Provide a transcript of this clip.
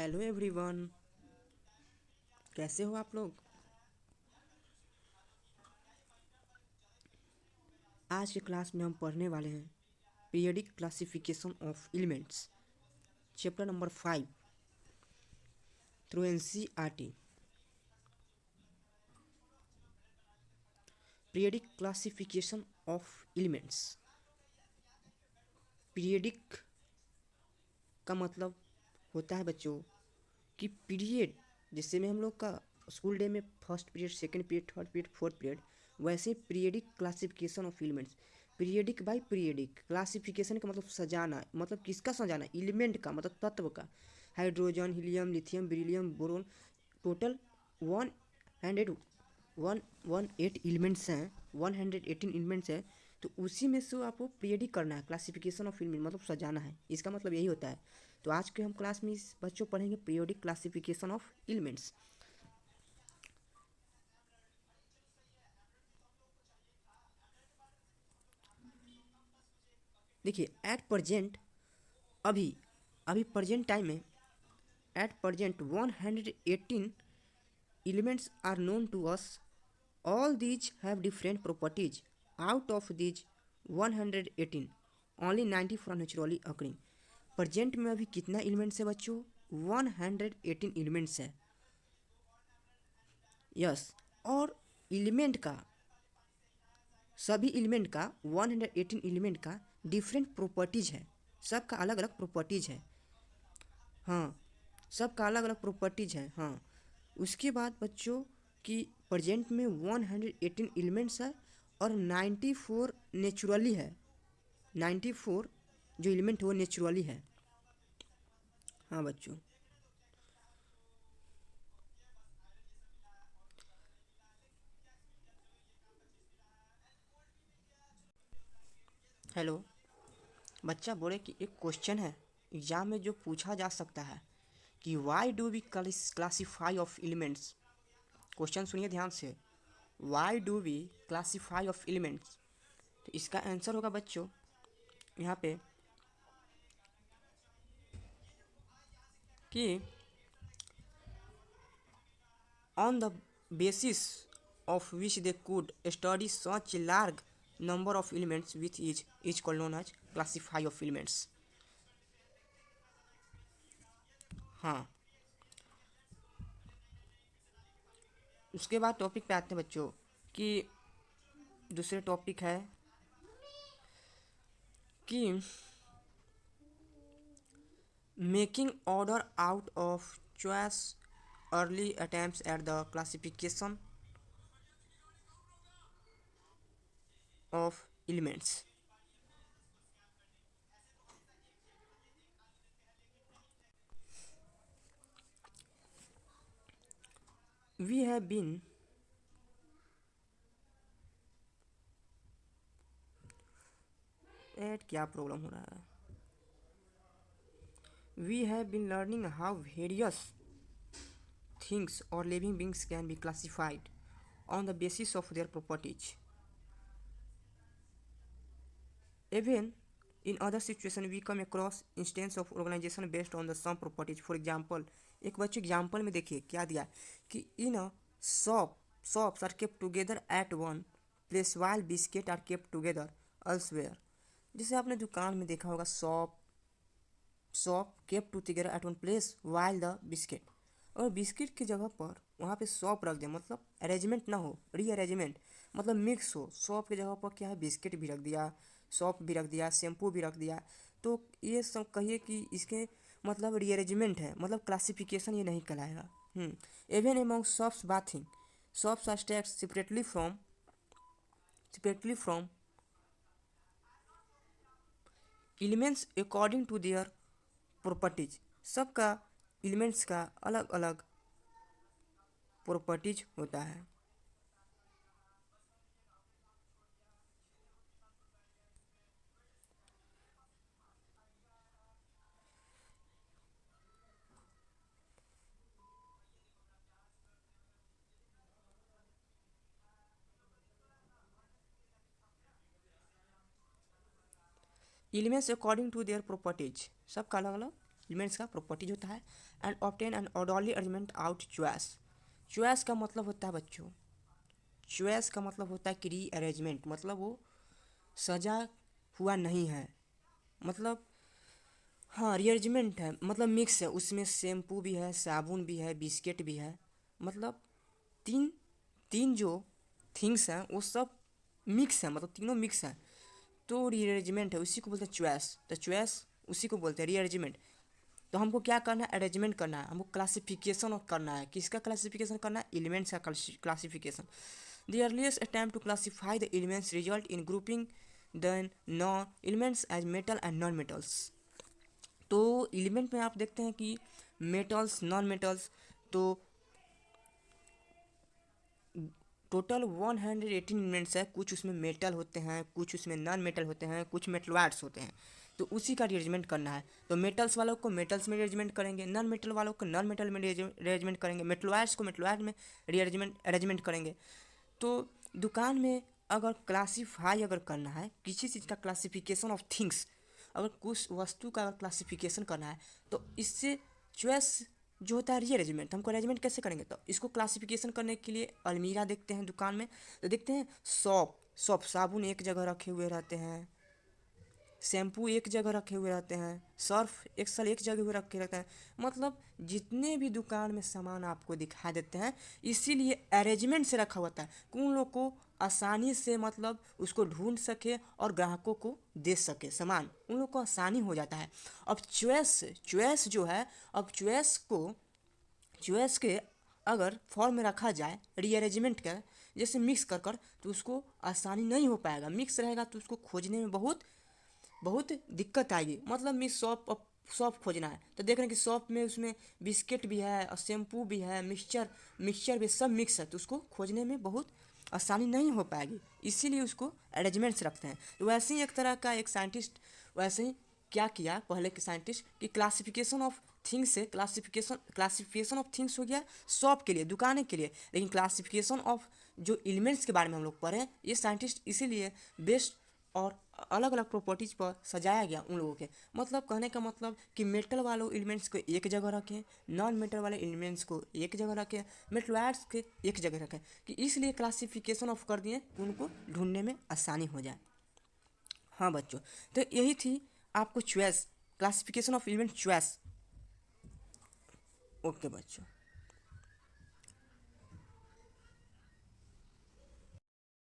Hello everyone, कैसे हो आप लोग। आज के क्लास में हम पढ़ने वाले हैं periodic classification of elements, chapter number 5 through NCERT. Periodic classification of elements. Periodic का मतलब होता है बच्चों कि पीरियड, जिससे में हम लोग का स्कूल डे में first period, second period, third period, fourth period, वैसे periodic classification of elements. Periodic by periodic classification का मतलब सजाना, मतलब किसका सजाना, एलिमेंट का, मतलब तत्व का। Hydrogen, helium, lithium, beryllium, boron, total 118 elements हैं, 118 एलिमेंट्स हैं। तो उसी में से आपको पीरियडिक करना है, क्लासिफिकेशन ऑफ एलिमेंट मतलब सजाना है, इसका मतलब यही होता है। तो आज के हम क्लास में इस बच्चों पढ़ेंगे पीरियोडिक क्लासिफिकेशन ऑफ एलिमेंट्स। देखिए एट प्रजेंट, अभी अभी प्रजेंट टाइम में at present 118 elements are known to us. All these have different properties. Out of these 118 only 94 are naturally occurring. Present में अभी कितना एलिमेंट्स है बच्चों, 118 एलिमेंट्स है। यस, और एलिमेंट का, सभी एलिमेंट का, 118 एलिमेंट का डिफरेंट प्रॉपर्टीज है, सबका अलग अलग प्रॉपर्टीज है। हाँ, सबका अलग अलग प्रॉपर्टीज है। हाँ, उसके बाद बच्चों की प्रेजेंट में 118 एलिमेंट्स है और 94 नेचुरली है। 94 जो एलिमेंट है वो नेचुरली है। हाँ बच्चों, हेलो। बच्चा बोले कि एक क्वेश्चन है एग्जाम में जो पूछा जा सकता है कि why do we classify of elements. Question सुनिए ध्यान से, why do we classify of elements. तो इसका आंसर होगा बच्चों यहाँ पे कि on the basis of which they could study such a large number of elements with is called known as classify of elements। हाँ, उसके बाद टॉपिक पे आते हैं बच्चों कि दूसरे टॉपिक है कि making order out of choice early attempts at the classification of elements. We have been at क्या प्रॉब्लम हो रहा है, we have been learning how various things or living beings can be classified on the basis of their properties. Even in other situations, we come across instances of organization based on the some properties. For example, एक बच्चे example में देखिए क्या दिया कि in a shops are kept together at one place while biscuit are kept together elsewhere. जैसे आपने दुकान में देखा होगा, shop kept together at one place while the biscuit. और बिस्किट की जगह पर वहाँ पे शॉप रख दें, मतलब अरेंजमेंट ना हो, रीअरेंजमेंट, मतलब मिक्स हो। शॉप की जगह पर क्या है, बिस्किट भी रख दिया, शॉप भी रख दिया, शैम्पू भी रख दिया। तो ये सब कहिए कि इसके मतलब रीअरेंजमेंट है, मतलब क्लासिफिकेशन ये नहीं कहलाएगा। Even among shops bathing, shops are stacked separately from elements according to their properties. सबका एलिमेंट्स का अलग अलग प्रॉपर्टीज होता है। Elements according to their properties, सबका अलग अलग एलिमेंट्स का प्रॉपर्टीज होता है। And obtain an orderly arrangement out choice. Choice का मतलब होता है बच्चों, चॉइस का मतलब होता है कि रीअरेंजमेंट, मतलब वो सजा हुआ नहीं है, मतलब हाँ रीअरेंजमेंट है, मतलब मिक्स है, उसमें शैम्पू भी है, साबुन भी है, बिस्किट भी है, मतलब तीन तीन जो थिंग्स हैं वो सब मिक्स है, मतलब तीनों मिक्स है, तो रीअरेंजमेंट है, उसी को बोलते हैं चॉइस। तो चॉइस उसी को बोलते हैं रीअरेंजमेंट। तो हमको क्या करना है, अरेंजमेंट करना है, हमको क्लासिफिकेशन करना है। किसका क्लासिफिकेशन करना है, एलिमेंट्स का classification. The earliest attempt to classify the elements result in grouping then non elements as metal and non metals. तो एलिमेंट में आप देखते हैं कि मेटल्स, नॉन मेटल्स, तो टोटल 118 एलिमेंट्स है। कुछ उसमें मेटल होते हैं, कुछ उसमें नॉन मेटल होते हैं, कुछ मेटलॉइड्स होते हैं, तो उसी का अरेंजमेंट करना है। तो मेटल्स वालों को मेटल्स में अरेंजमेंट करेंगे, नॉन मेटल वालों को नॉन मेटल में अरेंजमेंट करेंगे, मेटलॉइड्स को मेटलॉइड में अरेंजमेंट करेंगे। तो दुकान में अगर क्लासीफाई अगर करना है किसी चीज़ का, क्लासिफिकेशन ऑफ थिंग्स, अगर कुछ वस्तु का अगर क्लासिफिकेशन करना है तो इससे चॉइस जो होता है रीअरेंजमेंट, हमको अरेंजमेंट कैसे करेंगे, तो इसको क्लासिफिकेशन करने के लिए अलमीरा देखते हैं दुकान में, तो देखते हैं सॉप साबुन एक जगह रखे हुए रहते हैं, शैम्पू एक जगह रखे हुए रहते हैं, सर्फ एक्सल एक जगह हुए रखे रहते हैं, मतलब जितने भी दुकान में सामान आपको दिखा देते हैं इसीलिए अरेंजमेंट से रखा होता है कि उन लोग को आसानी से मतलब उसको ढूंढ सके और ग्राहकों को दे सके सामान, उन लोग को आसानी हो जाता है। अब चॉइस जो है, अब चॉइस के अगर फॉर्म में रखा जाए रीअरेंजमेंट का, जैसे मिक्स कर कर, तो उसको आसानी नहीं हो पाएगा। मिक्स रहेगा तो उसको खोजने में बहुत बहुत दिक्कत आएगी। मतलब मैं सॉप खोजना है तो देख रहे हैं कि सॉप में उसमें बिस्किट भी है और शैम्पू भी है, मिक्सचर भी, सब मिक्स है, तो उसको खोजने में बहुत आसानी नहीं हो पाएगी, इसीलिए उसको अरेंजमेंट्स रखते हैं। तो वैसे ही एक तरह का एक साइंटिस्ट वैसे ही क्या किया पहले के साइंटिस्ट कि क्लासिफिकेशन ऑफ थिंग्स से क्लासिफिकेशन ऑफ थिंग्स हो गया शॉप के लिए, दुकाने के लिए, लेकिन क्लासिफिकेशन ऑफ जो एलिमेंट्स के बारे में हम लोग पढ़े, ये साइंटिस्ट इसीलिए बेस्ट और अलग अलग प्रॉपर्टीज पर सजाया गया उन लोगों के। मतलब कहने का मतलब कि मेटल वाले एलिमेंट्स को एक जगह रखें, नॉन मेटल वाले एलिमेंट्स को एक जगह रखें, मेटलॉइड्स के एक जगह रखें, कि इसलिए क्लासिफिकेशन ऑफ कर दिए उनको ढूंढने में आसानी हो जाए। हाँ बच्चों, तो यही थी आपको choice, classification of element choice. Okay बच्चों।